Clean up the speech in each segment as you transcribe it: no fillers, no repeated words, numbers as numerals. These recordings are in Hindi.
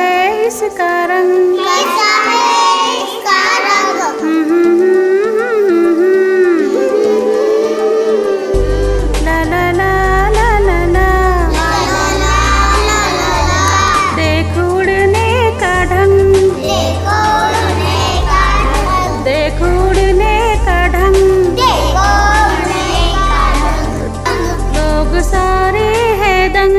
है इसका रंग, कैसा है इसका रंग। ला ला ला ला ला ला, ला ला ला ला ला ला, देख उड़ने का ढंग, देखो उड़ने का ढंग, देख उड़ने का ढंग। देखो उड़ने का ढंग। लोग सारे हैं दंग,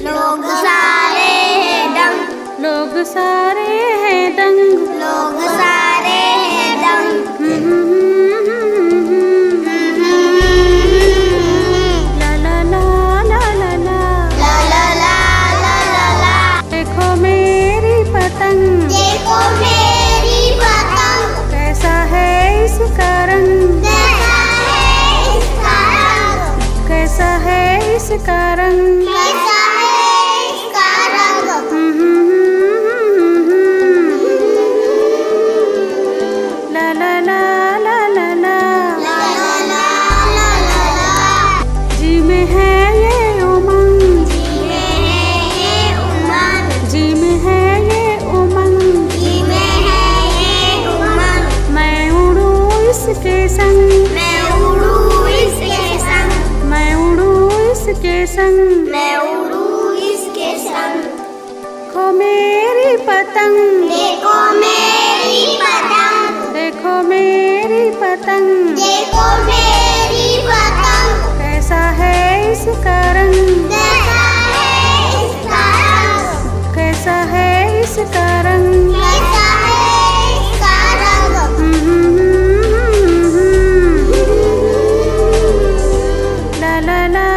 लोग सारे हैं दंग, लोग सारे हैं दंग। लोग सारे हैं दंग। ला ला ला ला ला ला, ला ला ला ला ला ला, देखो मेरी पतंग, देखो मेरी पतंग, कैसा है इसका रंग, कैसा है इसका रंग, कैसा है इसका रंग। कैसा है इसका रंग। ला ला ला ला ला ला, ला ला ला ला ला ला, जी में है ये उमंग, जी में है ये उमंग, जी में है ये उमंग। जी में है ये उमंग, मैं उड़ूं इसके संग, मैं उड़ूं इसके संग, मैं उड़ूं इसके संग। मैं उड़ूं इसके संग। देखो मेरी पतंग, देखो मेरी पतंग, देखो मेरी पतंग, देखो मेरी पतंग, कैसा है इसका रंग, कैसा है इसका रंग, कैसा है इसका रंग। कैसा है इसका रंग। ला ला ला